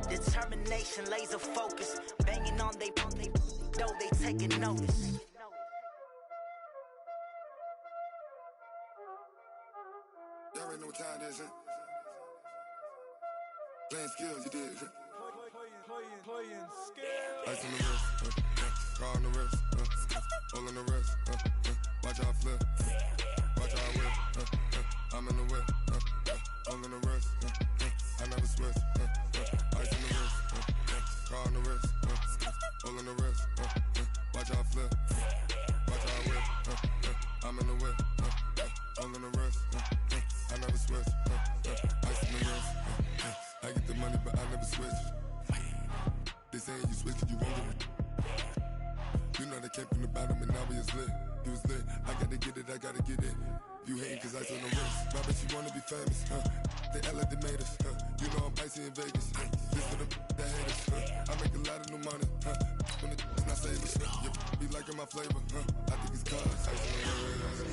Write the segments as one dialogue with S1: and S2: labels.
S1: Determination, laser focus, banging on they though they taking notice.
S2: Y'all already know what time it is, huh? Playing skills, you did. Playing skills. Ice on the wrist, car on the wrist, all on the wrist, watch how I flip, watch how I whip, I'm in the whip, all on the wrist, I never switch, ice on the wrist, car on the wrist, all on the wrist, watch how I flip, watch how I whip, I'm in the whip, all on the wrist, I never switch, ice on the wrist, I get the money but I never switch. They saying you switch and you won't get it. You know they came from the bottom and now we is lit. You was lit, I gotta get it, I gotta get it. You hating cause ice on the wrist. My bitch, you wanna be famous, They act like they made us, You know I'm icy in Vegas, This for the that hate us, I make a lot of new money, When it's not savers, You be liking my flavor, I think it's cause ice on the wrist,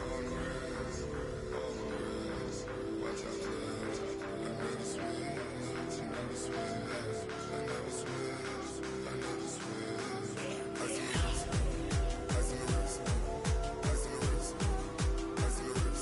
S2: on the wrist, on the wrist. Watch out, cuz I never switch, I never switch. I never switch, I never switch. Ice on the wrist, ice on the wrist, ice on the wrist, ice on the wrist, ice on the wrist,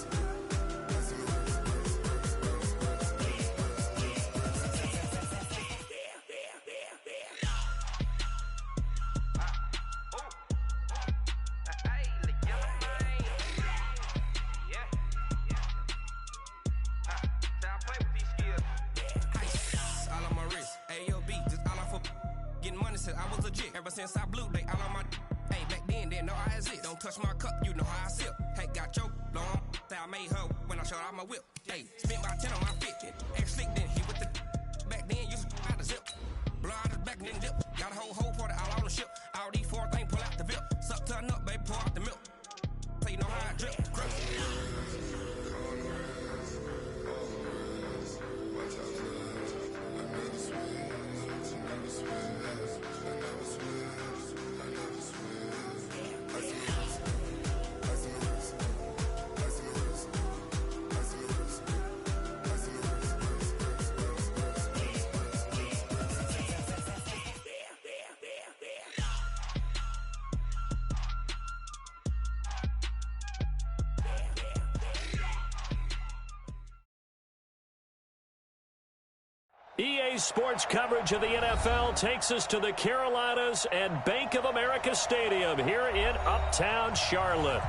S3: I was legit ever since I blew they all on my hey back then didn't know I exist. Don't touch my cup, you know how I sip. Hey, got your long say I made her when I showed out my whip. Hey, spent my 10 on my fit. Ex slick then he with the back then used to out the zip. Blow out his back and then dip. Got a whole party all on the ship. All these 4 things pull out the VIP. Suck turn up, baby, pour out the milk. So you know how I drip. Crap.
S4: EA Sports coverage of the NFL takes us to the Carolinas and Bank of America Stadium here in Uptown Charlotte.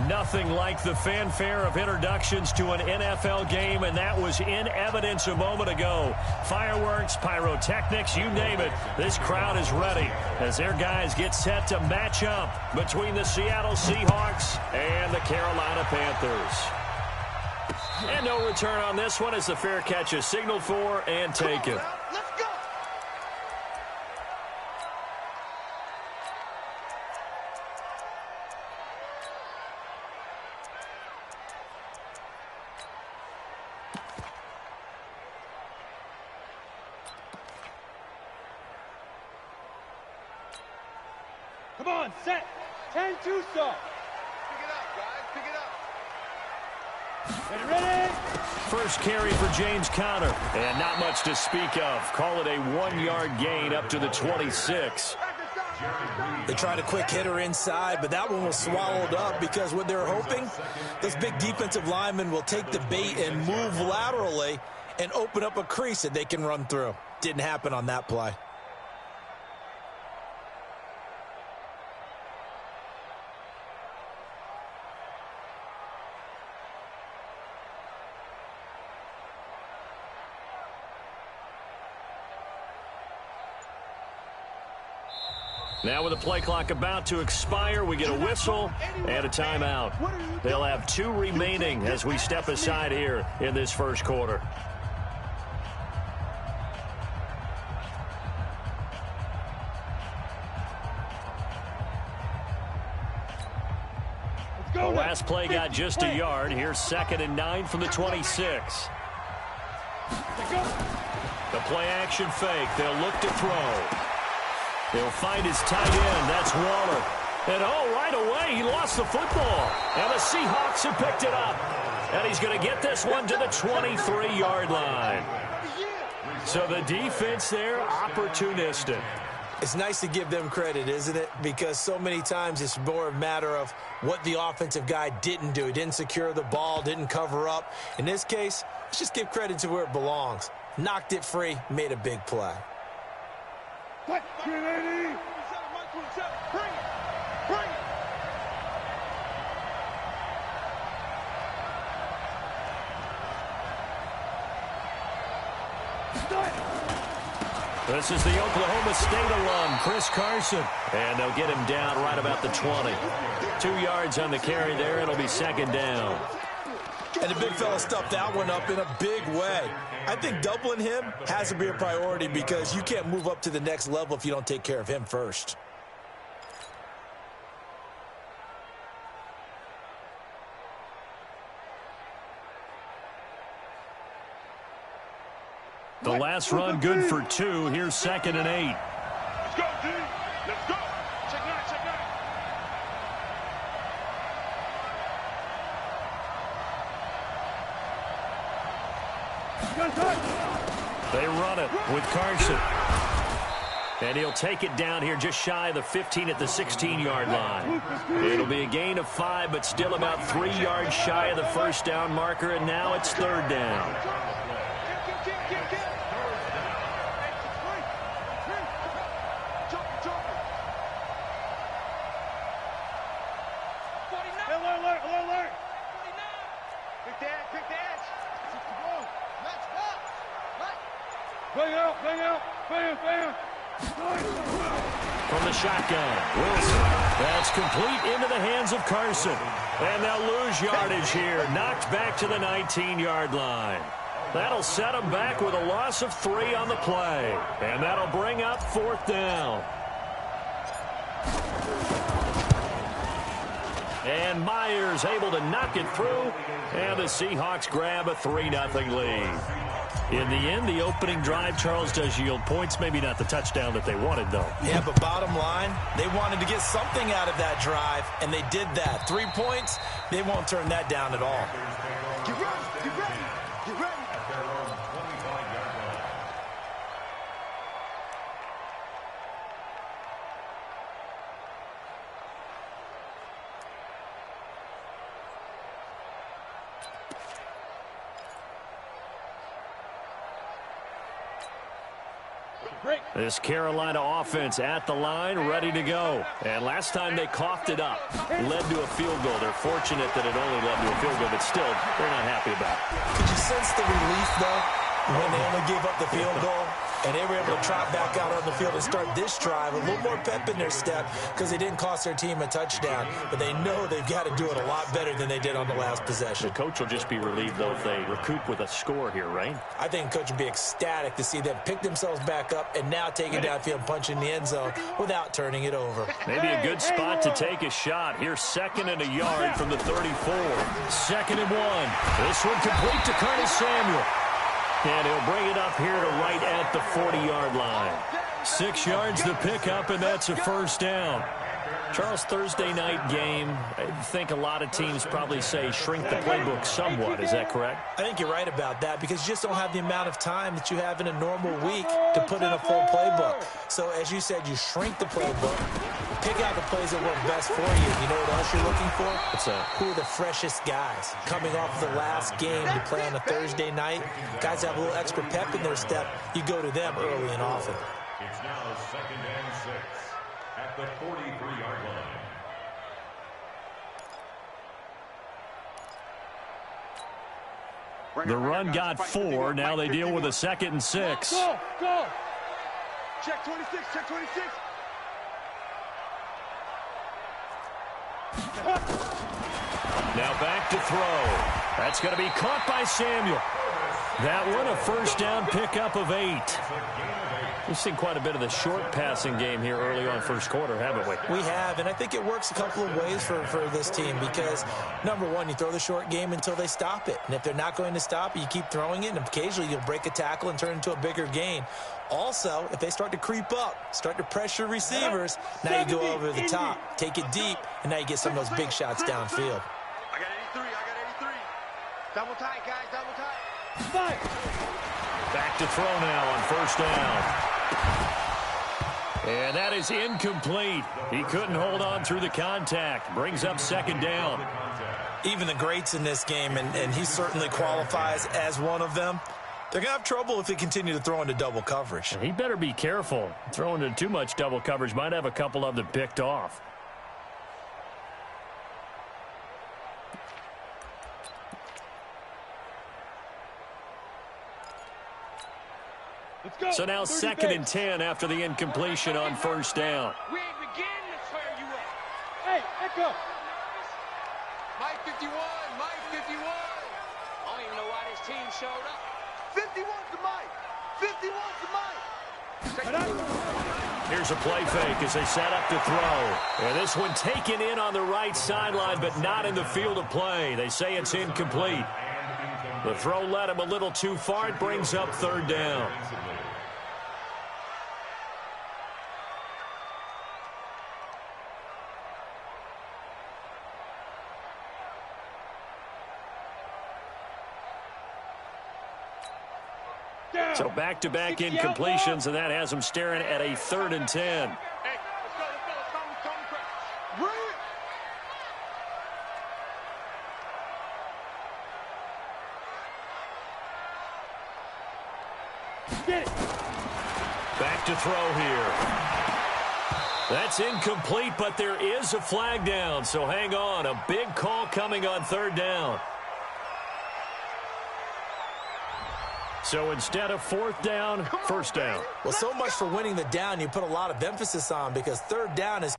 S4: Nothing like the fanfare of introductions to an NFL game, and that was in evidence a moment ago. Fireworks, pyrotechnics, you name it. This crowd is ready as their guys get set to match up between the Seattle Seahawks and the Carolina Panthers. And no return on this one as the fair catch is signaled for and taken.
S2: Let's go!
S5: Come on, set. 10-2 so.
S2: Pick it up, guys. Pick it up.
S5: Ready?
S4: First carry for James Conner, and not much to speak of. Call it a 1-yard gain up to the 26.
S6: They tried a quick hitter inside, but that one was swallowed up because what they're hoping, those big defensive linemen will take the bait and move laterally and open up a crease that they can run through. Didn't happen on that play.
S4: Now with the play clock about to expire, we get a whistle and a timeout. They'll have 2 remaining as we step aside here in this first quarter. The last play got just a yard. Here's 2nd and 9 from the 26. The play action fake. They'll look to throw. They'll find his tight end. That's Waller. And, right away, he lost the football. And the Seahawks have picked it up. And he's going to get this one to the 23-yard line. So the defense there, opportunistic.
S6: It's nice to give them credit, isn't it? Because so many times it's more a matter of what the offensive guy didn't do. He didn't secure the ball, didn't cover up. In this case, let's just give credit to where it belongs. Knocked it free, made a big play.
S5: Bring it! Bring it!
S4: This is the Oklahoma State alum, Chris Carson. And they'll get him down right about the 20. 2 yards on the carry there. It'll be second down.
S6: And the big fella stuffed that one up in a big way. I think doubling him has to be a priority because you can't move up to the next level if you don't take care of him first.
S4: The last run good for 2. Here's 2nd and 8.
S5: Let's go, D. Let's go. Check nine, check nine.
S4: They run it with Carson. And he'll take it down here just shy of the 15 at the 16-yard line. It'll be a gain of 5, but still about 3 yards shy of the first down marker, and now it's 3rd down. From the shotgun, Wilson. That's complete into the hands of Carson. And they'll lose yardage here. Knocked back to the 19-yard line. That'll set them back with a loss of 3 on the play. And that'll bring up 4th down. And Myers able to knock it through. And the Seahawks grab a 3-0 lead. In the end, the opening drive, Charles, does yield points. Maybe not the touchdown that they wanted, though.
S6: Yeah, but bottom line, they wanted to get something out of that drive, and they did that. 3 points, they won't turn that down at all.
S5: Get ready, get ready, get ready.
S4: This Carolina offense at the line, ready to go. And last time they coughed it up, led to a field goal. They're fortunate that it only led to a field goal, but still, they're not happy about it.
S6: Could you sense the relief, though, when they only gave up the field goal? And they were able to trot back out on the field and start this drive. A little more pep in their step because they didn't cost their team a touchdown. But they know they've got to do it a lot better than they did on the last possession.
S4: The coach will just be relieved, though, if they recoup with a score here, right?
S6: I think the coach would be ecstatic to see them pick themselves back up and now take it downfield and punch in the end zone without turning it over.
S4: Maybe a good spot to take a shot. Here's 2nd and a yard from the 34. 2nd and 1. This one complete to Curtis Samuel. And he'll bring it up here to right at the 40-yard line. 6 yards the pickup, and that's a first down. Charles, Thursday night game, I think a lot of teams probably say shrink the playbook somewhat. Is that correct?
S6: I think you're right about that because you just don't have the amount of time that you have in a normal week to put in a full playbook. So, as you said, you shrink the playbook, pick out the plays that work best for you. You know what else you're looking for? Who are the freshest guys coming off the last game to play on a Thursday night? Guys have a little extra pep in their step. You go to them early and often.
S7: It's now 2nd and 6 at the 43-yard line.
S4: The run got 4. Now they deal with a 2nd and 6.
S5: Go, go. Check 26, check 26.
S4: Now back to throw. That's going to be caught by Samuel. That one a first down pickup of 8. We've seen quite a bit of the short passing game here early on first quarter, haven't we?
S6: We have, and I think it works a couple of ways for this team because, number one, you throw the short game until they stop it. And if they're not going to stop it, you keep throwing it, and occasionally you'll break a tackle and turn it into a bigger gain. Also, if they start to creep up, start to pressure receivers, now you go over the top, take it deep, and now you get some of those big shots downfield.
S5: I got 83, I got 83. Double tight, guys, double tight. Fight!
S4: Back to throw now on first down. And that is incomplete. He couldn't hold on through the contact. Brings up second down.
S6: Even the greats in this game, and he certainly qualifies as one of them, they're going to have trouble if they continue to throw into double coverage.
S4: He better be careful. Throwing into too much double coverage might have a couple of them picked off. So now 2nd and 10 after the incompletion on first down.
S8: We ain't beginning to tear you up.
S9: Hey, echo.
S8: Mike 51, Mike 51. I don't even know why this team showed up.
S9: 51's to Mike. 51's to Mike.
S4: Here's a play fake as they set up to throw. And this one taken in on the right sideline, but not in the field of play. They say it's incomplete. The throw led him a little too far. It brings up third down. So back-to-back incompletions, and that has them staring at a 3rd and 10.
S8: Hey, let's go. Come.
S9: Get it.
S4: Back to throw here. That's incomplete, but there is a flag down, so hang on. A big call coming on 3rd down. So instead of 4th down, 1st down.
S6: Well, so much for winning the down you put a lot of emphasis on, because 3rd down is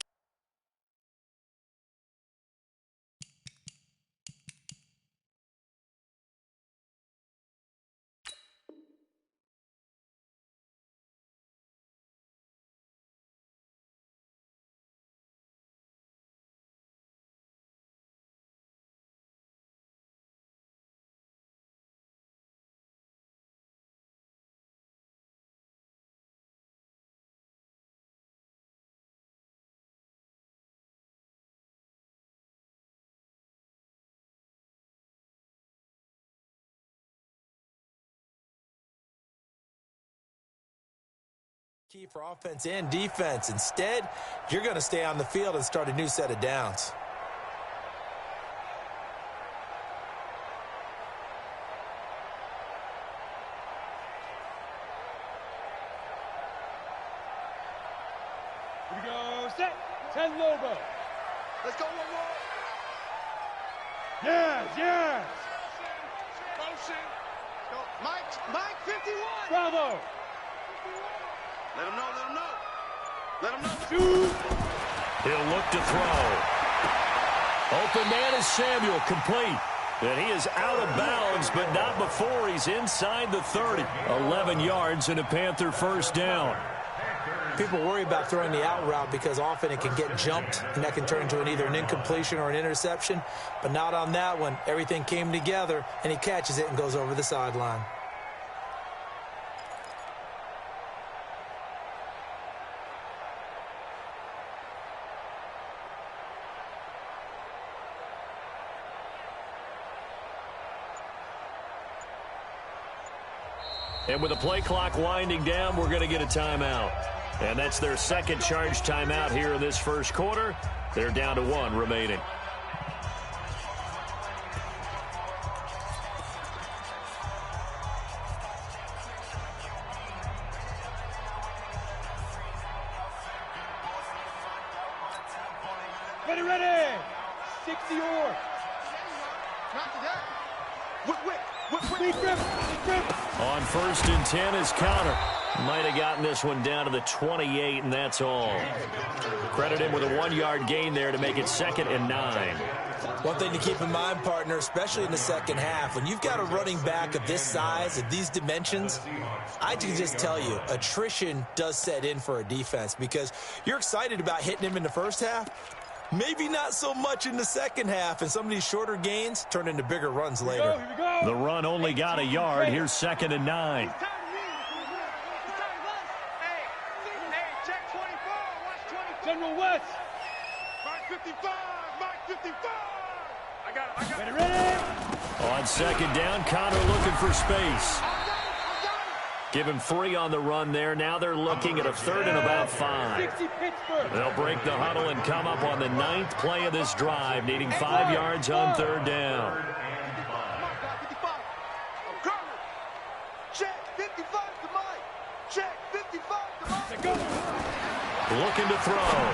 S6: key for offense and defense. Instead, you're going to stay on the field and start a new set of downs.
S9: Here we go. Set. 10 Lobo.
S8: Let's go one more.
S9: Yes.
S8: Motion. Go. Mike 51.
S9: Bravo.
S8: Let him know.
S9: Shoot.
S4: He'll look to throw. Open man is Samuel, complete. And he is out of bounds, but not before he's inside the 30. 11 yards and a Panther first down.
S6: People worry about throwing the out route because often it can get jumped, and that can turn into either an incompletion or an interception. But not on that one. Everything came together, and he catches it and goes over the sideline.
S4: And with the play clock winding down, we're going to get a timeout. And that's their second charge timeout here in this first quarter. They're down to 1 remaining.
S9: Ready. 60 or.
S8: Not today. Whip.
S4: On 1st and 10 is Connor. Might have gotten this one down to the 28, and that's all. Credit him with a 1-yard gain there to make it 2nd and 9.
S6: One thing to keep in mind, partner, especially in the second half, when you've got a running back of this size, of these dimensions, I can just tell you, attrition does set in for a defense because you're excited about hitting him in the first half. Maybe not so much in the second half, and some of these shorter gains turn into bigger runs later.
S9: Here we go.
S4: The run only got a yard. Here's 2nd and 9.
S8: Hey, check 24. Watch 24.
S9: General West.
S8: Mike 55. I got it.
S9: Ready.
S4: On 2nd down, Connor looking for space. Give him 3 on the run there. Now they're looking at a 3rd and about 5. They'll break the huddle and come up on the 9th play of this drive, needing 5 yards on 3rd down. Looking to throw.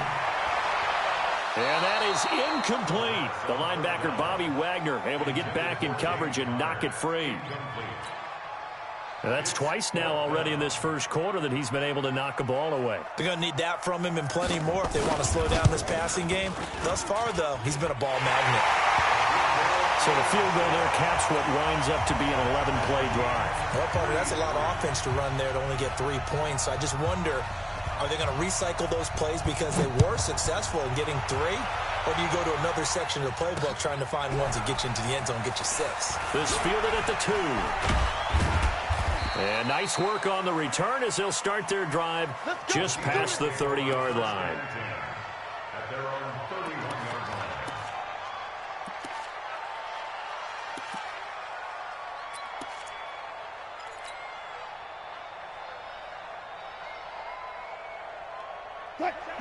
S4: And that is incomplete. The linebacker, Bobby Wagner, able to get back in coverage and knock it free. And that's twice now already in this first quarter that he's been able to knock a ball away.
S6: They're going to need that from him and plenty more if they want to slow down this passing game. Thus far, though, he's been a ball magnet.
S4: So the field goal there caps what winds up to be an 11-play drive.
S6: Well, partner, that's a lot of offense to run there to only get 3 points. I just wonder, are they going to recycle those plays because they were successful in getting 3? Or do you go to another section of the playbook trying to find ones that get you into the end zone, get you 6?
S4: This fielded at the 2. And nice work on the return as they'll start their drive just past the 30-yard line.
S7: At their own 31-yard line.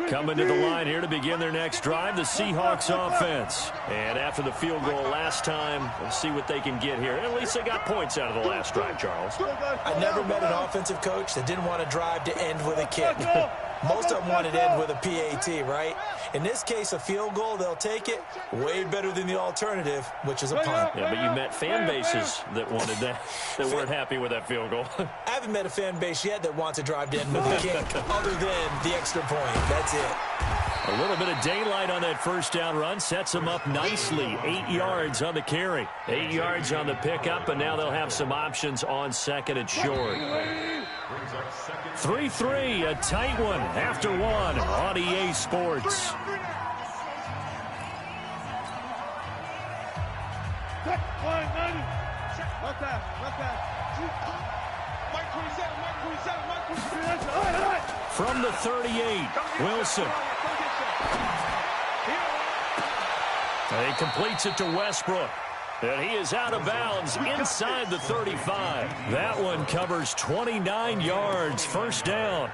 S4: Coming to the line here to begin their next drive, the Seahawks offense. And after the field goal last time, we'll see what they can get here. At least they got points out of the last drive, Charles.
S6: I never met an offensive coach that didn't want to drive to end with a kick. Most of them wanted to end with a PAT, right? In this case, a field goal, they'll take it. Way better than the alternative, which is a punt.
S4: Yeah, but you met fan bases that wanted that, that weren't happy with that field goal.
S6: I haven't met a fan base yet that wants to drive to end with a kick, other than the extra point. That's it.
S4: A little bit of daylight on that first down run sets them up nicely. 8 yards on the carry. 8 yards on the pickup, and now they'll have some options on 2nd and short. 3-3, a tight one after 1 on EA Sports. From the 38, Wilson. And he completes it to Westbrook. And he is out of bounds inside the 35. That one covers 29 yards. First down.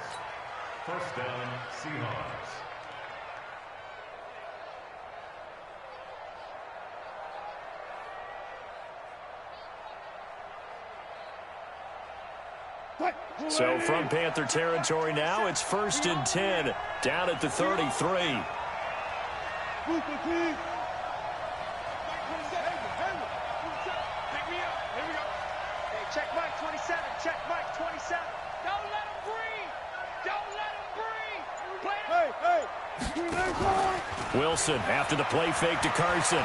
S7: First down, Seahawks.
S4: So from Panther territory now, it's 1st and 10 down at the 33.
S8: Check Mike 27. Check Mike 27. Don't let him breathe. Don't let him breathe. Play.
S4: Wilson after the play fake to Carson.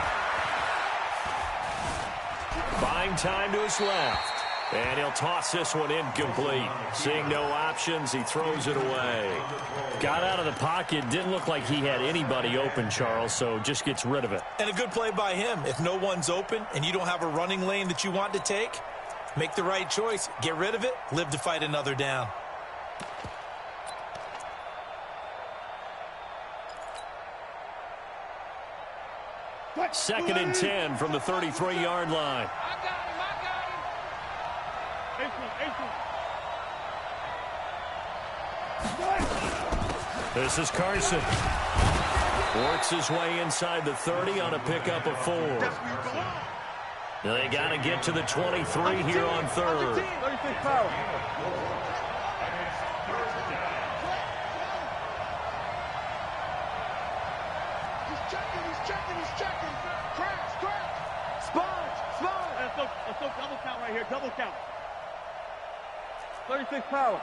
S4: Buying time to his left. And he'll toss this one incomplete. Seeing no options, he throws it away. Got out of the pocket. Didn't look like he had anybody open, Charles, so just gets rid of it.
S6: And a good play by him. If no one's open and you don't have a running lane that you want to take, make the right choice. Get rid of it. Live to fight another down.
S4: Second and 10 from the 33-yard line. This is Carson. Works his way inside the 30 on a pickup of 4. They got to get to the 23 here on 3rd.
S8: He's checking. Crash. Sponge.
S9: Let's go double count right here. Double count. 36 power.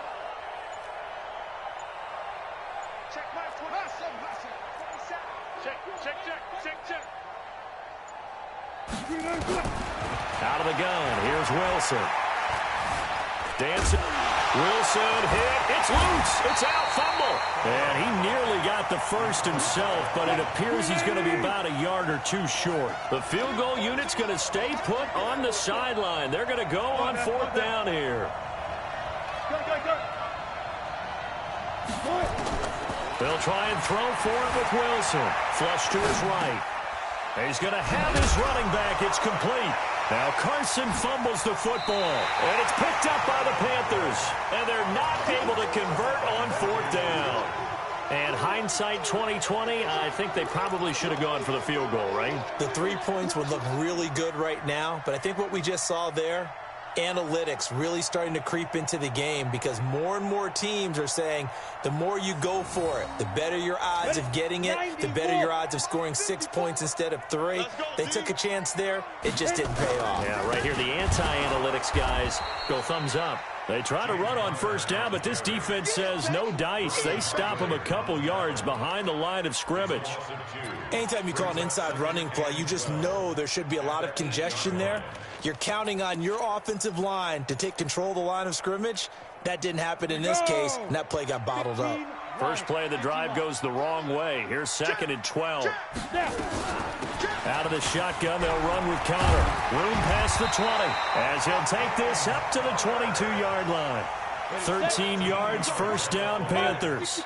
S8: Check Mike 27. Check.
S4: Out of the gun. Here's Wilson. Dancing. Wilson hit. It's loose. It's out. Fumble. And he nearly got the first himself, but it appears he's going to be about a yard or 2 short. The field goal unit's going to stay put on the sideline. They're going to go on 4th down here. They'll try and throw for it with Wilson. Flush to his right. He's going to have his running back. It's complete. Now Carson fumbles the football, and it's picked up by the Panthers, and they're not able to convert on 4th down. And hindsight 2020, I think they probably should have gone for the field goal, right?
S6: The 3 points would look really good right now, but I think what we just saw there, analytics really starting to creep into the game because more and more teams are saying the more you go for it, the better your odds of getting it, the better your odds of scoring 6 points instead of 3. They took a chance there. It just didn't pay off.
S4: Yeah, right here, the anti-analytics guys go thumbs up. They try to run on 1st down, but this defense says no dice. They stop them a couple yards behind the line of scrimmage.
S6: Anytime you call an inside running play, you just know there should be a lot of congestion there. You're counting on your offensive line to take control of the line of scrimmage. That didn't happen in this case, and that play got bottled up.
S4: First play of the drive goes the wrong way. Here's 2nd and 12. Out of the shotgun, they'll run with Connor. Room past the 20 as he'll take this up to the 22-yard line. 13 yards, 1st down, Panthers.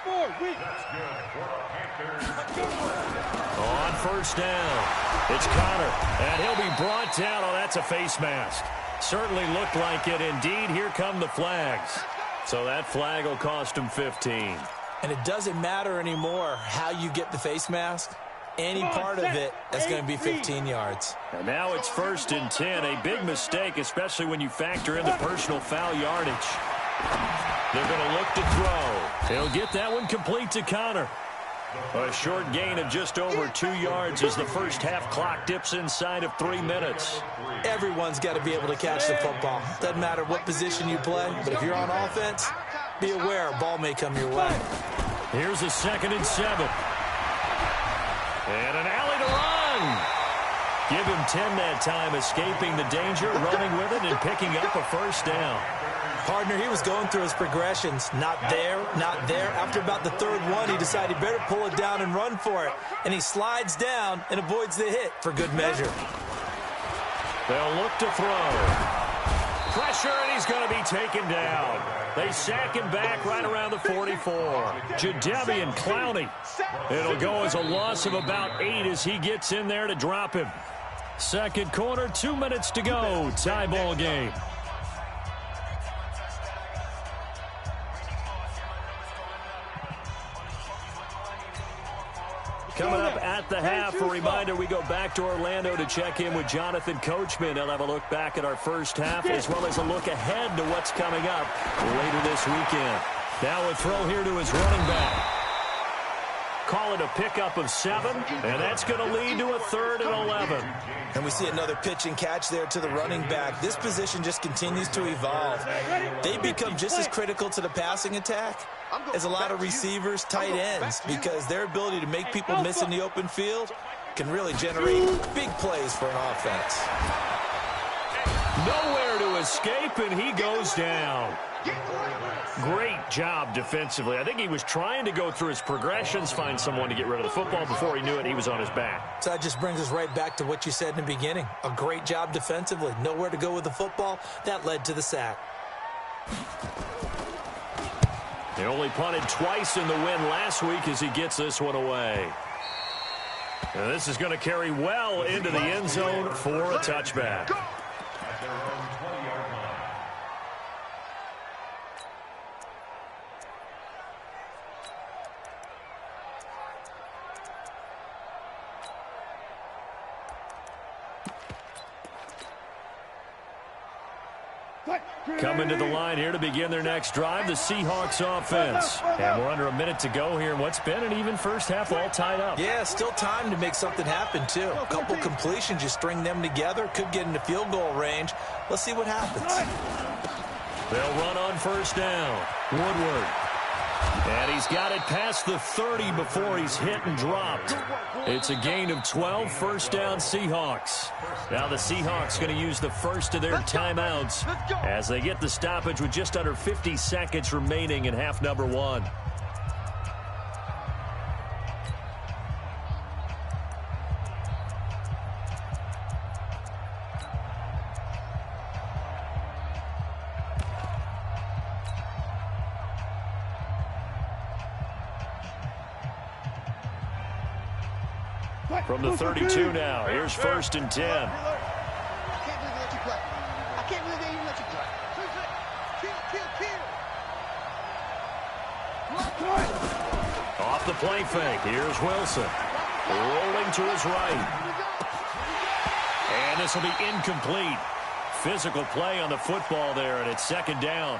S4: On 1st down, it's Connor, and he'll be brought down. Oh, that's a face mask. Certainly looked like it. Indeed, here come the flags. So that flag will cost him 15.
S6: And it doesn't matter anymore how you get the face mask. Any part of it, that's going to be 15 yards.
S4: And now it's 1st and 10. A big mistake, especially when you factor in the personal foul yardage. They're going to look to throw. He'll get that one complete to Connor. A short gain of just over 2 yards as the first half clock dips inside of 3 minutes.
S6: Everyone's got to be able to catch the football. Doesn't matter what position you play, but if you're on offense, be aware a ball may come your way.
S4: Here's a 2nd and 7. And an alley to run. Give him 10 that time, escaping the danger, running with it, and picking up a 1st down.
S6: Partner, he was going through his progressions. Not there, not there. After about the 3rd one, he decided he better pull it down and run for it. And he slides down and avoids the hit for good measure.
S4: They'll look to throw. Pressure, and he's going to be taken down. They sack him back right around the 44. Jadeveon Clowney. It'll go as a loss of about 8 as he gets in there to drop him. 2nd quarter, 2 minutes to go. Tie ball game. Coming up at the half, a reminder, we go back to Orlando to check in with Jonathan Coachman. He'll have a look back at our first half as well as a look ahead to what's coming up later this weekend. Now a throw here to his running back. Call it a pickup of 7, and that's going to lead to a 3rd and 11.
S6: And we see another pitch and catch there to the running back. This position just continues to evolve. They become just as critical to the passing attack as a lot of receivers, tight ends, because their ability to make people miss in the open field can really generate big plays for an offense.
S4: Nowhere to escape, and he goes down. Great job defensively. I think he was trying to go through his progressions, find someone to get rid of the football. Before he knew it, he was on his back.
S6: So that just brings us right back to what you said in the beginning. A great job defensively. Nowhere to go with the football. That led to the sack.
S4: He only punted twice in the win last week as he gets this one away. And this is going to carry well into the end zone for a touchback. Coming to the line here to begin their next drive, the Seahawks offense. And we're under a minute to go here in what's been an even first half, all tied up.
S6: Yeah, still time to make something happen, too. A couple completions, you string them together, could get into field goal range. Let's see what happens.
S4: They'll run on 1st down. Woodward. And he's got it past the 30 before he's hit and dropped. It's a gain of 12, 1st down Seahawks. Now the Seahawks going to use the first of their timeouts as they get the stoppage with just under 50 seconds remaining in half number 1. From the 32 now, here's 1st and 10. Off the play fake, here's Wilson. Rolling to his right. And this will be incomplete. Physical play on the football there, and it's second down.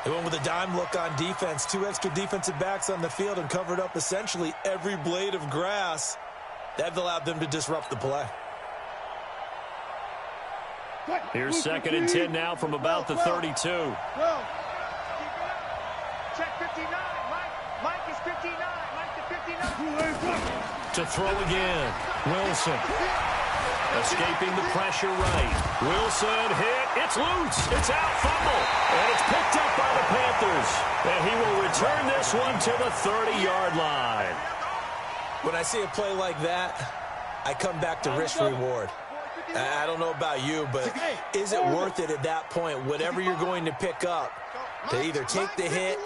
S6: They went with a dime look on defense. 2 extra defensive backs on the field and covered up essentially every blade of grass. That allowed them to disrupt the play.
S4: Here's second and 10 now from about the 32.
S8: Check 59. Mike is 59. Mike to 59.
S4: To throw again. Wilson. Escaping the pressure right. Wilson hit. It's loose. It's out. Fumble. And it's picked up by the Panthers. And he will return this one to the 30-yard line.
S6: When I see a play like that, I come back to risk-reward. I don't know about you, but is it worth it at that point, whatever you're going to pick up, to either take the hit,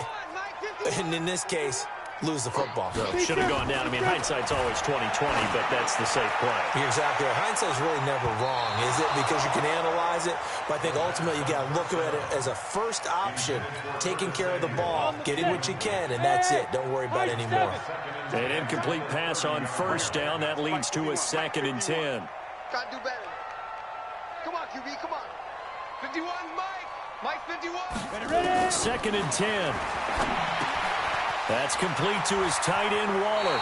S6: and in this case, lose the football?
S4: Should have gone down. I mean, hindsight's always 20/20, but that's the safe play.
S6: You're exactly right. Hindsight's really never wrong, is it? Because you can analyze it, but I think ultimately you got to look at it as a first option, taking care of the ball, getting what you can, and that's it. Don't worry about it anymore.
S4: An incomplete pass on first down. That leads to a second and 10.
S8: Gotta do better. Come on, QB, come on. 51, Mike. Mike 51.
S4: Second and 10. That's complete to his tight end, Waller.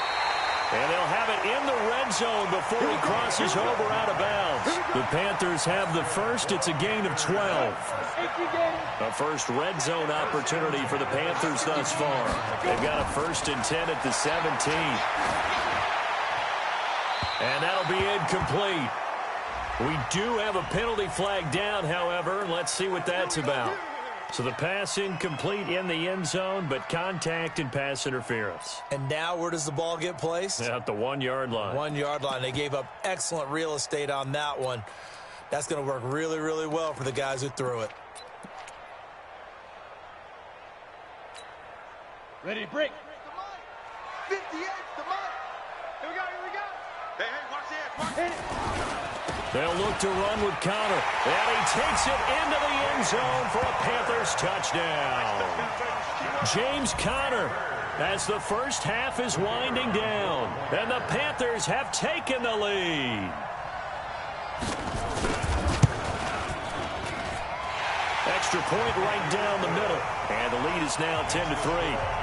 S4: And they'll have it in the red zone before he crosses over out of bounds. The Panthers have the first. It's a gain of 12. A first red zone opportunity for the Panthers thus far. They've got a first and 10 at the 17. And that'll be incomplete. We do have a penalty flag down, however. Let's see what that's about. So the pass incomplete in the end zone, but contact and pass interference.
S6: And now where does the ball get placed?
S4: At the 1-yard line.
S6: 1-yard line. They gave up excellent real estate on that one. That's going to work really, really well for the guys who threw it.
S9: Ready, break.
S8: 58, the Mike. Here we go, here we go. Hey, watch this, watch this.
S4: They'll look to run with Conner. And he takes it into the end zone for a Panthers touchdown. James Conner, as the first half is winding down. And the Panthers have taken the lead. Extra point right down the middle. And the lead is now 10-3.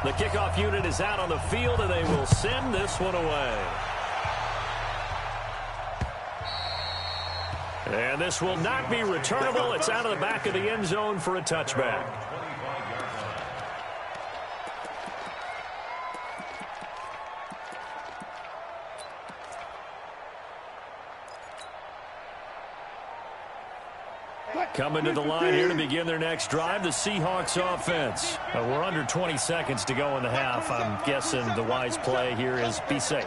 S4: The kickoff unit is out on the field, and they will send this one away. And this will not be returnable. It's out of the back of the end zone for a touchback. Coming to the line here to begin their next drive, the Seahawks offense. We're under 20 seconds to go in the half. I'm guessing the wise play here is be safe.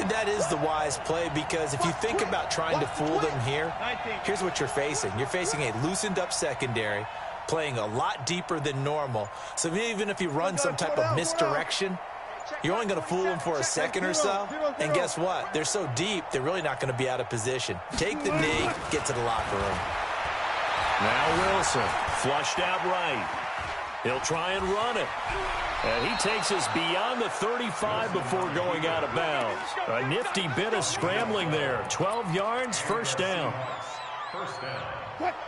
S6: That is the wise play, because if you think about trying to fool them here, here's what you're facing. You're facing a loosened up secondary, playing a lot deeper than normal. So even if you run some type of misdirection, you're only going to fool them for a second or so. And guess what? They're so deep, they're really not going to be out of position. Take the knee, get to the locker room.
S4: Now Wilson, flushed out right. He'll try and run it. And he takes us beyond the 35 before going out of bounds. A nifty bit of scrambling there. 12 yards, first down.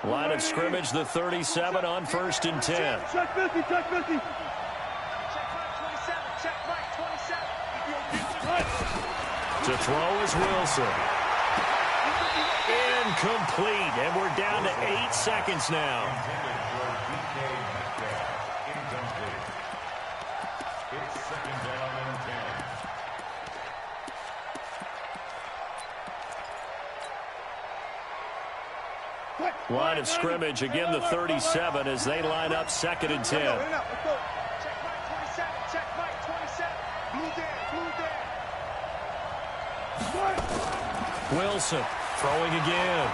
S4: Line of scrimmage, the 37 on first and 10.
S9: Check 50, check 50.
S8: Check right, 27.
S4: To throw is Wilson. Incomplete, and we're down to 8 seconds now. Line of scrimmage, again the 37 as they line up second and 10.
S8: Check right, 27. Check right, 27. Blue there, blue there.
S4: Wilson throwing again.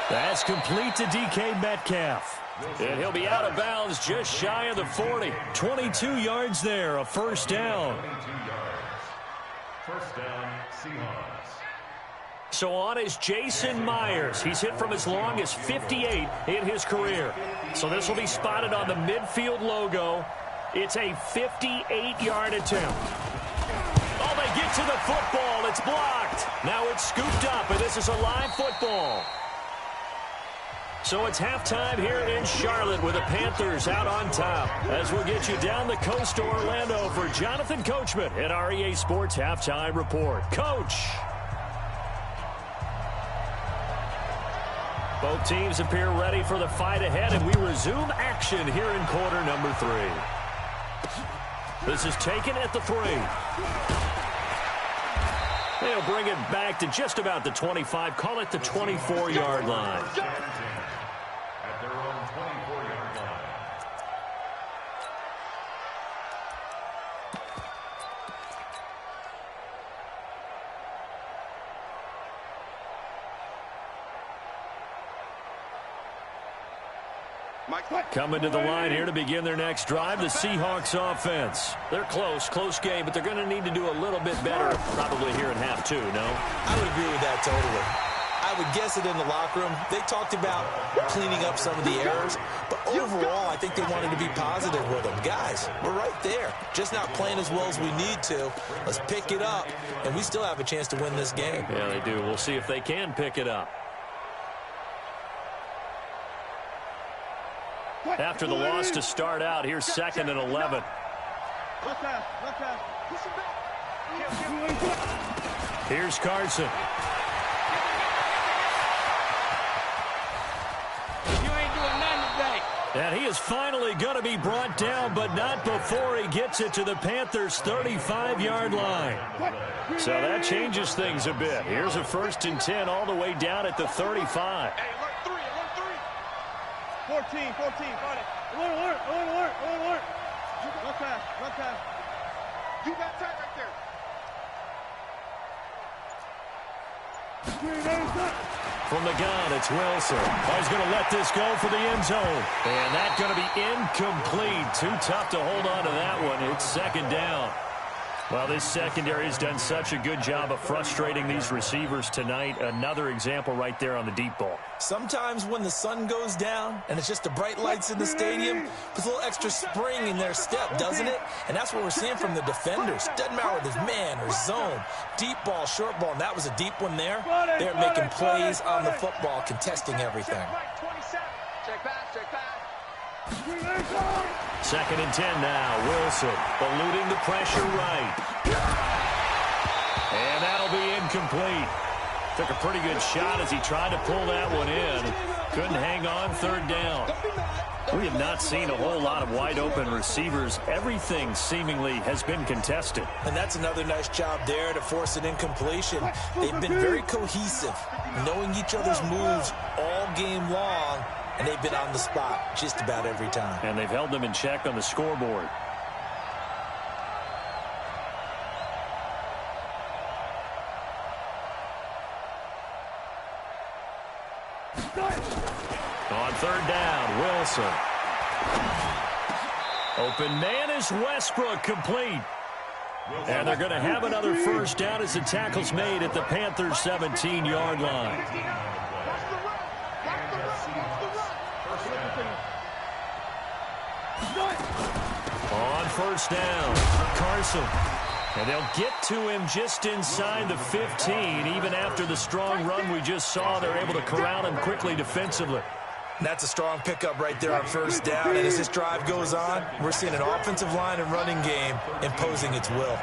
S4: That's complete to DK Metcalf. And he'll be out of bounds just shy of the 40. 22 yards there, a first down.
S7: First down, Seahawks.
S4: So on is Jason Myers. He's hit from as long as 58 in his career. So this will be spotted on the midfield logo. It's a 58-yard attempt. Oh, they get to the football. It's blocked. Now it's scooped up, and this is a live football. So it's halftime here in Charlotte with the Panthers out on top. As we'll get you down the coast to Orlando for Jonathan Coachman at our EA Sports Halftime Report. Coach. Both teams appear ready for the fight ahead, and we resume action here in quarter number 3. This is taken at the 3. They'll bring it back to just about the 25, call it the 24-yard line.
S7: At their own 24-yard line.
S4: Coming to the line here to begin their next drive, the Seahawks offense. They're close game, but they're going to need to do a little bit better probably here in half 2, no?
S6: I would agree with that totally. I would guess it in the locker room. They talked about cleaning up some of the errors, but overall, I think they wanted to be positive with them. Guys, we're right there. Just not playing as well as we need to. Let's pick it up, and we still have a chance to win this game.
S4: Yeah, they do. We'll see if they can pick it up. After the loss to start out, here's 2nd and 11. Here's Carson.
S8: You ain't doing nothing today.
S4: And he is finally going to be brought down, but not before he gets it to the Panthers' 35-yard line. So that changes things a bit. Here's a 1st and 10 all the way down at the 35.
S9: 14, got it. Alert. Run pass. You got time right there.
S4: From the gun, it's Wilson. He's going to let this go for the end zone. And that's going to be incomplete. Too tough to hold on to that one. It's 2nd down. Well, this secondary has done such a good job of frustrating these receivers tonight. Another example right there on the deep ball.
S6: Sometimes when the sun goes down and it's just the bright lights in the stadium, puts a little extra spring in their step, doesn't it? And that's what we're seeing from the defenders. Doesn't matter whether it's man or zone, deep ball, short ball, and that was a deep one there. They're making plays on the football, contesting everything.
S8: Check pass.
S4: 2nd and 10 now. Wilson eluding the pressure right. And that'll be incomplete. Took a pretty good shot as he tried to pull that one in. Couldn't hang on 3rd down. We have not seen a whole lot of wide open receivers. Everything seemingly has been contested.
S6: And that's another nice job there to force an incompletion. They've been very cohesive, knowing each other's moves all game long. And they've been on the spot just about every time.
S4: And they've held them in check on the scoreboard. On 3rd down, Wilson. Open man is Westbrook, complete. And they're going to have another 1st down as the tackle's made at the Panthers' 17-yard line. On 1st down, Carson. And they'll get to him just inside the 15. Even after the strong run we just saw, they're able to corral him quickly defensively.
S6: That's a strong pickup right there on 1st down. And as this drive goes on, we're seeing an offensive line and running game imposing its will.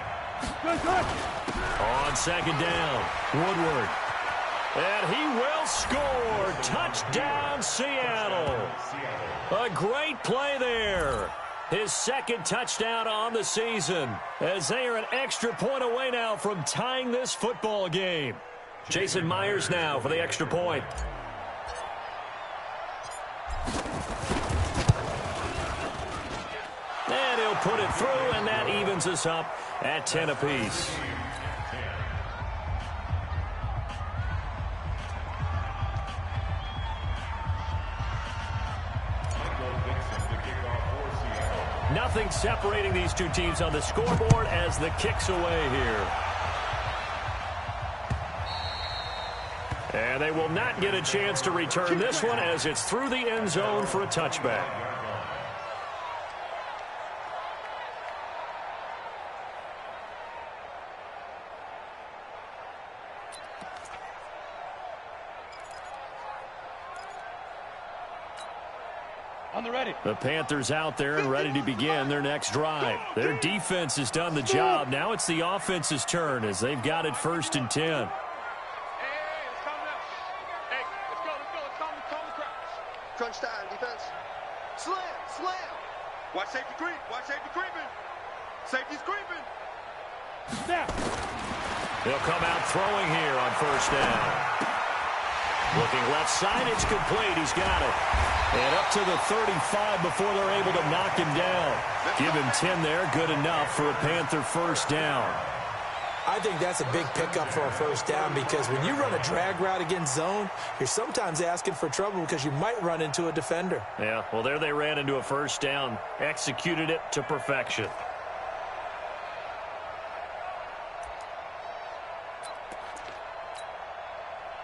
S4: On 2nd down, Woodward. And he will score. Touchdown, Seattle. A great play there. His 2nd touchdown on the season, as they are an extra point away now from tying this football game. Jason Myers now for the extra point. And he'll put it through, and that evens us up at 10 apiece. Nothing separating these two teams on the scoreboard as the kick's away here. And they will not get a chance to return this one as it's through the end zone for a touchback. The Panthers out there and ready to begin their next drive. Their defense has done the job. Now it's the offense's turn as they've got it 1st and 10.
S9: Crunch time, defense. Slam, slam. Watch safety creep. Watch safety creeping. Safety's creeping. Snap.
S4: They'll come out throwing here on 1st down. Looking left side, it's complete. He's got it. And up to the 35 before they're able to knock him down. Give him 10 there. Good enough for a Panther 1st down.
S6: I think that's a big pickup for a 1st down because when you run a drag route against zone, you're sometimes asking for trouble because you might run into a defender.
S4: Yeah, well, there they ran into a 1st down. Executed it to perfection.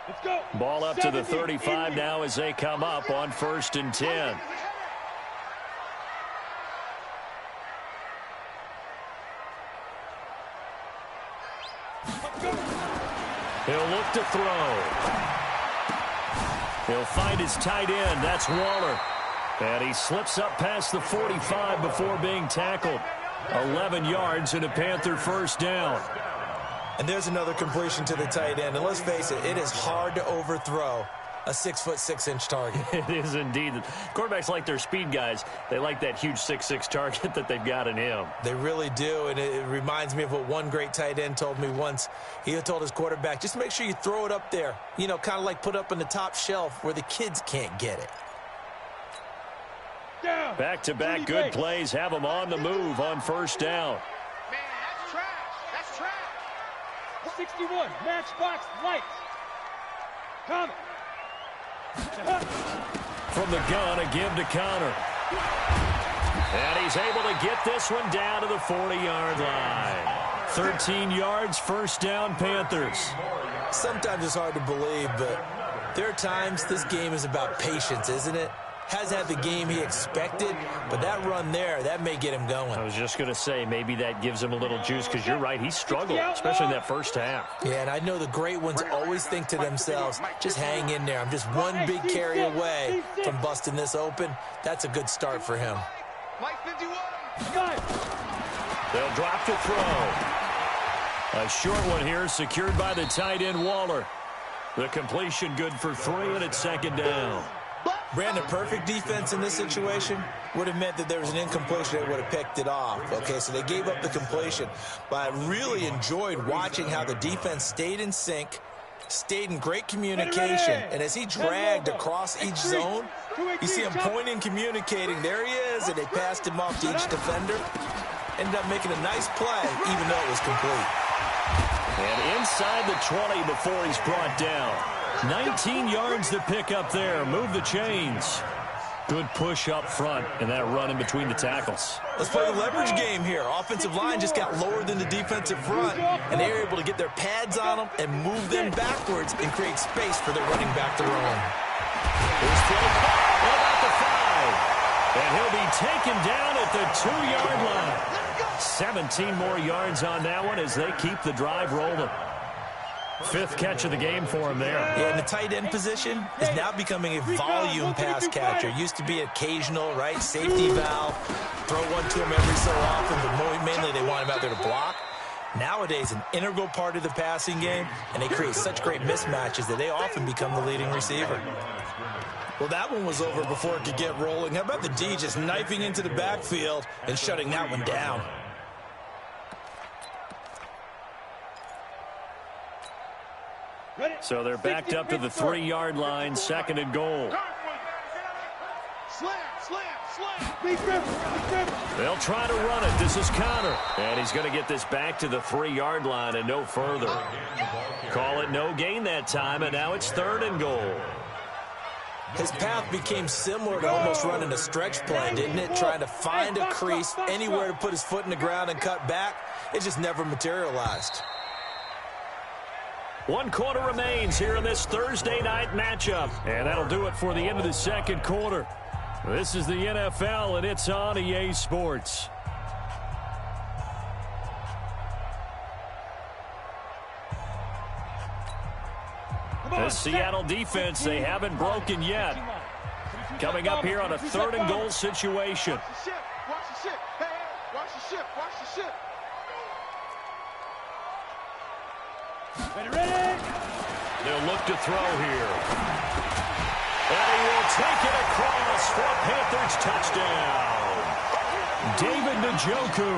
S9: Let's go.
S4: Ball up to the 35 now as they come up on 1st and 10. He'll look to throw. He'll find his tight end. That's Waller. And he slips up past the 45 before being tackled. 11 yards and a Panther 1st down.
S6: And there's another completion to the tight end. And let's face it, it is hard to overthrow a 6'6" target.
S4: It is indeed. Quarterbacks like their speed guys. They like that huge 6'6" target that they've got in him.
S6: They really do, and it reminds me of what one great tight end told me once. He told his quarterback, just make sure you throw it up there. You know, kind of like put up on the top shelf where the kids can't get it.
S4: Back-to-back good plays have them on the move on 1st down.
S8: Man, that's trash. That's trash.
S9: 61, matchbox lights. Connor.
S4: From the gun, a give to Connor. And he's able to get this one down to the 40-yard line. 13 yards, 1st down, Panthers.
S6: Sometimes it's hard to believe, but there are times this game is about patience, isn't it? Has had the game he expected, but that run there, that may get him going.
S4: I was just going to say, maybe that gives him a little juice because you're right, he struggled, especially in that 1st half.
S6: Yeah, and I know the great ones always think to themselves, just hang in there. I'm just one big carry away from busting this open. That's a good start for him.
S8: Mike 51.
S4: They'll drop to throw. A short one here secured by the tight end Waller. The completion good for 3, and it's 2nd down.
S6: Brandon, perfect defense in this situation would have meant that there was an incompletion that would have picked it off. Okay, so they gave up the completion. But I really enjoyed watching how the defense stayed in sync, stayed in great communication. And as he dragged across each zone, you see him pointing, communicating. There he is, and they passed him off to each defender. Ended up making a nice play, even though it was complete.
S4: And inside the 20 before he's brought down. 19 yards to pick up there. Move the chains. Good push up front, and that run in between the tackles.
S6: Let's play the leverage game here. Offensive line just got lower than the defensive front, and they were able to get their pads on them and move them backwards and create space for their running back to run.
S4: Here's throw about the 5. And he'll be taken down at the 2-yard line. 17 more yards on that one as they keep the drive rolling. 5th catch of the game for him there.
S6: Yeah, and the tight end position is now becoming a volume pass catcher. Used to be occasional, right? Safety valve. Throw one to him every so often, but mainly they want him out there to block. Nowadays, an integral part of the passing game, and they create such great mismatches that they often become the leading receiver. Well, that one was over before it could get rolling. How about the D just knifing into the backfield and shutting that one down?
S4: So they're backed up to the 3-yard line, 2nd and goal.
S8: Slam, slam, slam.
S4: They'll try to run it. This is Connor. And he's going to get this back to the 3-yard line and no further. Call it no gain that time, and now it's 3rd and goal.
S6: His path became similar to almost running a stretch play, didn't it? Trying to find a crease, anywhere to put his foot in the ground and cut back. It just never materialized.
S4: 1 quarter remains here in this Thursday night matchup. And that'll do it for the end of the second quarter. This is the NFL, and it's on EA Sports. The Seattle defense, they haven't broken yet. Coming up here on a 3rd and goal situation.
S9: Watch the ship. Watch the ship. Hey, hey, watch the ship. Watch the ship.
S5: Ready.
S4: They'll look to throw here. And he will take it across for a Panthers touchdown. David Njoku,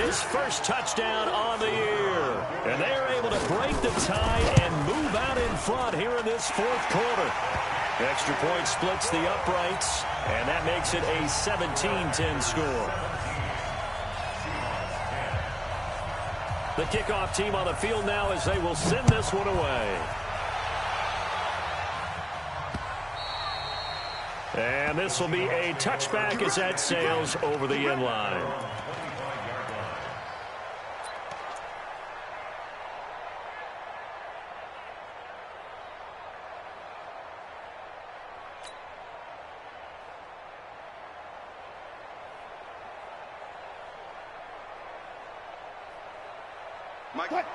S4: his first touchdown on the year. And they are able to break the tie and move out in front here in this 4th quarter. Extra point splits the uprights, and that makes it a 17-10 score. The kickoff team on the field now as they will send this one away. And this will be a touchback as that sails over the end line.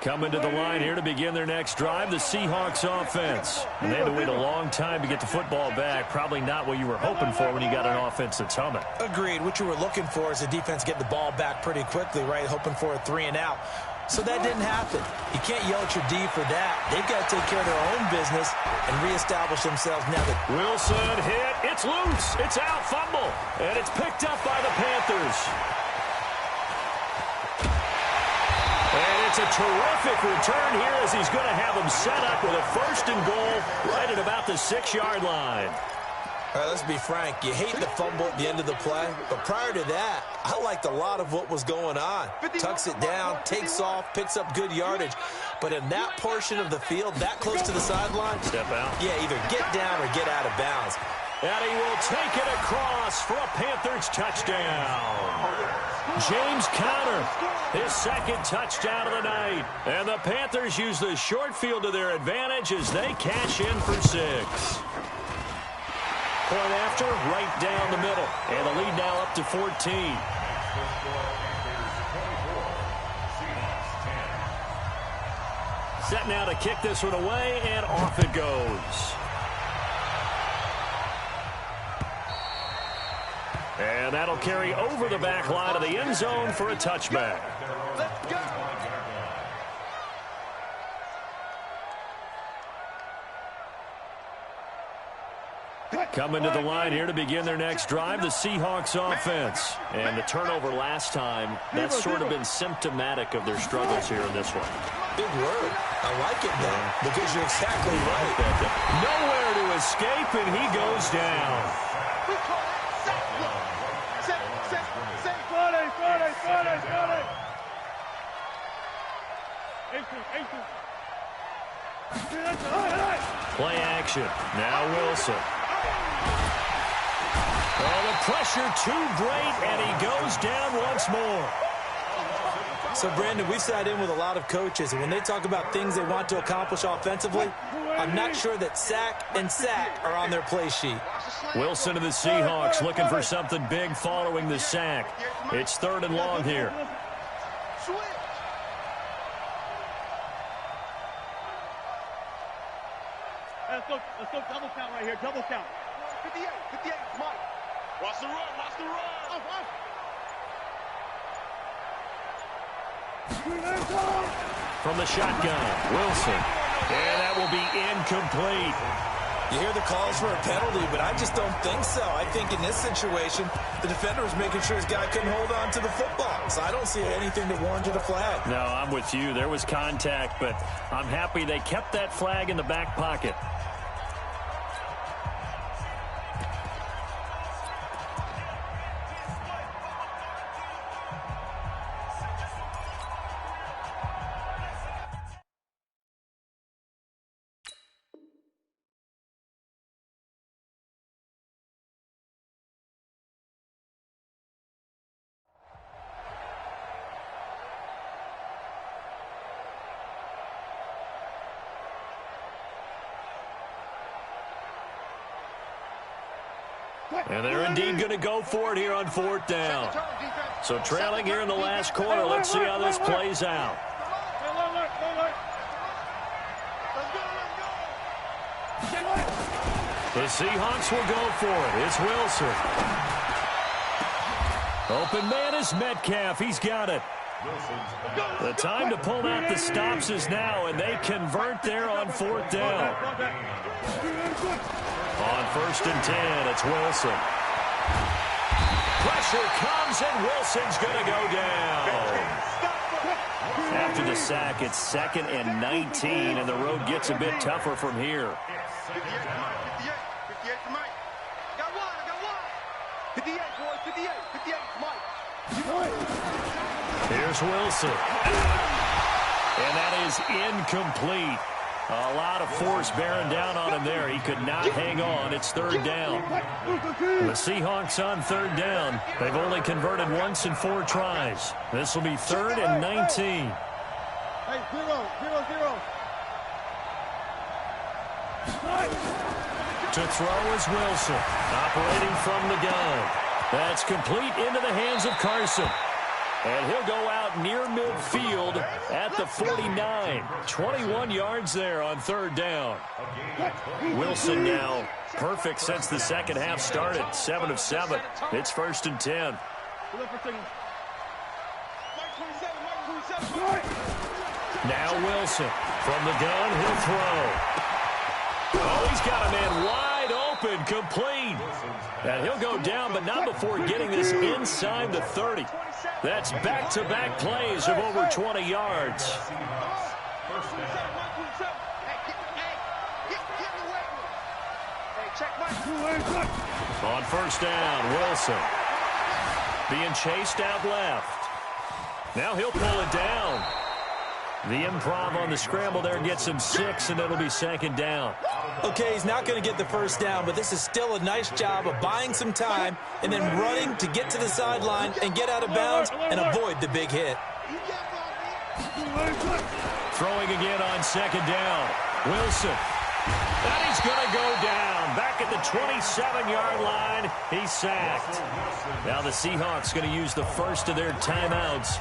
S4: Coming to the line here to begin their next drive, the Seahawks offense. And they had to wait a long time to get the football back. Probably not what you were hoping for when you got an offense that's humming.
S6: Agreed. What you were looking for is the defense get the ball back pretty quickly, right? Hoping for a 3 and out. So that didn't happen. You can't yell at your D for that. They've got to take care of their own business and reestablish themselves now that
S4: Wilson hit. It's loose. It's out. Fumble. And it's picked up by the Panthers. And it's a terrific return here as he's going to have them set up with a 1st and goal right at about the 6-yard line.
S6: All right, let's be frank. You hate the fumble at the end of the play, but prior to that, I liked a lot of what was going on. Tucks it down, takes off, picks up good yardage. But in that portion of the field, that close to the sideline,
S4: step out.
S6: Yeah, either get down or get out of bounds.
S4: And he will take it across for a Panthers touchdown. James Conner, his 2nd touchdown of the night. And the Panthers use the short field to their advantage as they cash in for 6. Point after, right down the middle. And the lead now up to 14. Set now to kick this one away, and off it goes. And that'll carry over the back line of the end zone for a touchback.
S9: Let's go.
S4: Coming to the line here to begin their next drive, the Seahawks offense. And the turnover last time, that's sort of been symptomatic of their struggles here in this one.
S6: Big word. I like it now because you're exactly right.
S4: Nowhere to escape, and he goes down.
S9: We call that sack block. Sack.
S4: Play action. Now Wilson. Oh, the pressure too great, and he goes down once more.
S6: So, Brandon, we've sat in with a lot of coaches, and when they talk about things they want to accomplish offensively, I'm not sure that sack and sack are on their play sheet.
S4: Wilson and the Seahawks looking for something big following the sack. It's 3rd and long here.
S9: Switch.
S5: Let's go double count right here. Double count.
S9: 58, Mike.
S5: Watch the run.
S4: From the shotgun, Wilson. And that will be incomplete.
S6: You hear the calls for a penalty, but I just don't think so. I think in this situation, the defender was making sure his guy couldn't hold on to the football. So I don't see anything that warranted a flag.
S4: No, I'm with you. There was contact, but I'm happy they kept that flag in the back pocket. And they're indeed going to go for it here on fourth down. So trailing here in the last quarter. Let's see how this plays out. The Seahawks will go for it. It's Wilson. Open man is Metcalf. He's got it. The time to pull out the stops is now, and they convert there on fourth down. On 1st and 10, it's Wilson. Pressure comes, and Wilson's going to go down. After the sack, it's 2nd and 19, and the road gets a bit tougher from here.
S9: 58 for Mike. I got one. 58, boys. 58 for Mike.
S4: Here's Wilson. And that is incomplete. A lot of force bearing down on him there. He could not hang on. It's 3rd down. The Seahawks on 3rd down. They've only converted once in 4 tries. This will be 3rd and 19.
S9: Hey, 0.
S4: To throw is Wilson, operating from the gun. That's complete into the hands of Carson. And he'll go out near midfield at the 49. 21 yards there on 3rd down. Wilson now perfect since the second half started. 7 of 7. It's 1st and 10. Now Wilson from the gun. He'll throw. Oh, he's got a man wide open, complete. And he'll go down, but not before getting this inside the 30. That's back-to-back plays of over 20 yards. On 1st down, Wilson being chased out left. Now he'll pull it down. The improv on the scramble there gets him 6, and it'll be 2nd down.
S6: Okay, he's not going to get the 1st down, but this is still a nice job of buying some time and then running to get to the sideline and get out of bounds and avoid the big hit.
S4: Throwing again on 2nd down. Wilson. And he's going to go down. Back at the 27-yard line. He's sacked. Now the Seahawks going to use the first of their timeouts.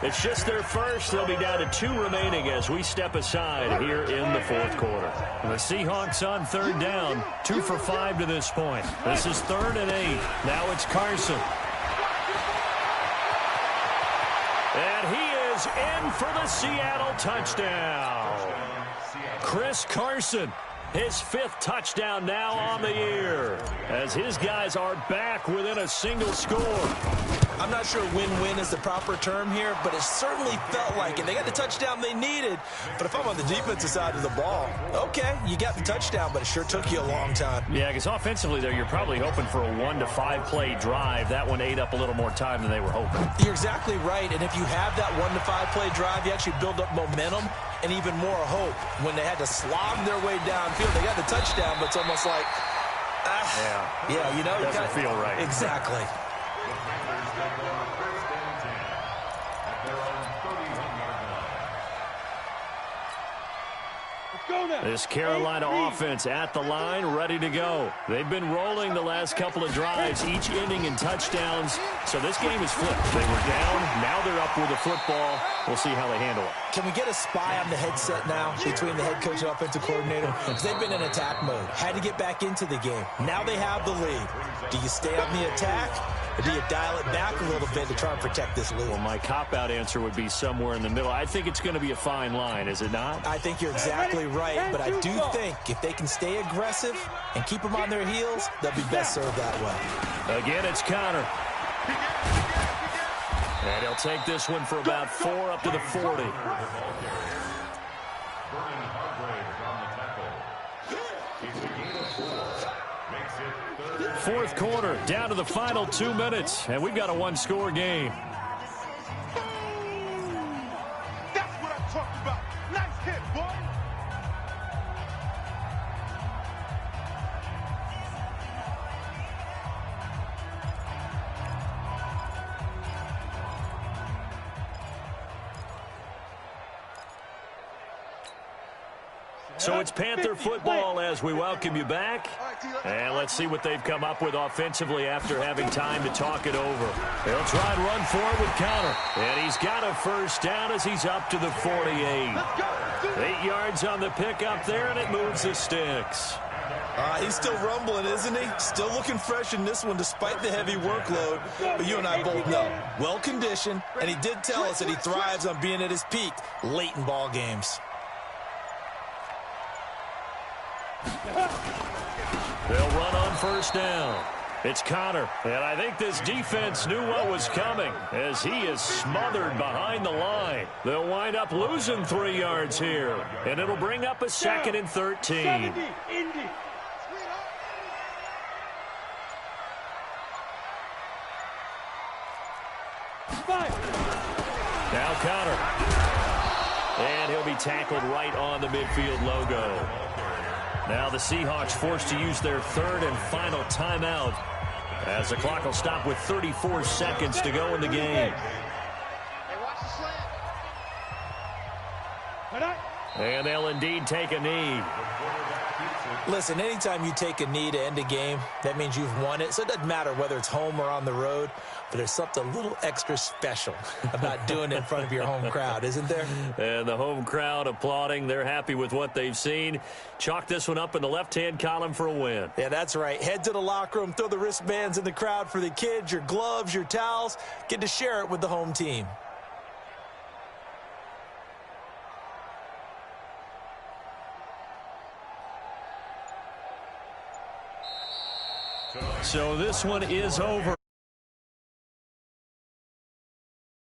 S4: It's just their first. They'll be down to 2 remaining as we step aside here in the 4th quarter. The Seahawks on 3rd down, 2 for 5 to this point. This is 3rd and 8. Now it's Carson. And he is in for the Seattle touchdown. Chris Carson, his 5th touchdown now on the year, as his guys are back within a single score.
S6: I'm not sure win-win is the proper term here, but it certainly felt like it. They got the touchdown they needed, but if I'm on the defensive side of the ball, okay, you got the touchdown, but it sure took you a long time.
S4: Yeah, because offensively there, you're probably hoping for a 1 to 5 play drive. That one ate up a little more time than they were hoping.
S6: You're exactly right, and if you have that 1 to 5 play drive, you actually build up momentum and even more hope. When they had to slog their way downfield, they got the touchdown, but it's almost like, yeah, you know,
S4: it doesn't feel right.
S6: Exactly.
S4: This Carolina offense at the line, ready to go. They've been rolling the last couple of drives, each ending in touchdowns. So this game is flipped. They were down, now they're up with the football. We'll see how they handle it.
S6: Can we get a spy on the headset now between the head coach and offensive coordinator? Because they've been in attack mode. Had to get back into the game. Now they have the lead. Do you stay on the attack, or do you dial it back a little bit to try and protect this lead?
S4: Well, my cop-out answer would be somewhere in the middle. I think it's going to be a fine line, is it not?
S6: I think you're exactly right, but I do think if they can stay aggressive and keep them on their heels, they'll be best served that way.
S4: Again, it's Connor. And he'll take this one for about 4 up to the 40. Fourth quarter, down to the final 2 minutes, and we've got a 1-score game.
S9: That's what I'm talking about. Nice hit, boy.
S4: So it's Panther football as we welcome you back. And let's see what they've come up with offensively after having time to talk it over. They'll try and run for it with Connor. And he's got a first down as he's up to the 48. 8 yards on the pickup there, and it moves the sticks.
S6: He's still rumbling, isn't he? Still looking fresh in this one despite the heavy workload. But you and I both know, well-conditioned, and he did tell us that he thrives on being at his peak late in ball games.
S4: They'll run on first down. It's Connor, and I think this defense knew what was coming as he is smothered behind the line. They'll wind up losing 3 yards here, and it'll bring up a 2nd and 13. Now Connor. And he'll be tackled right on the midfield logo. Now the Seahawks forced to use their 3rd and final timeout as the clock will stop with 34 seconds to go in the game. And they'll indeed take a knee.
S6: Listen, anytime you take a knee to end a game, that means you've won it. So it doesn't matter whether it's home or on the road, but there's something a little extra special about doing it in front of your home crowd, isn't there?
S4: And the home crowd applauding. They're happy with what they've seen. Chalk this one up in the left-hand column for a win.
S6: Yeah, that's right. Head to the locker room, throw the wristbands in the crowd for the kids, your gloves, your towels. Get to share it with the home team.
S4: So this one is over.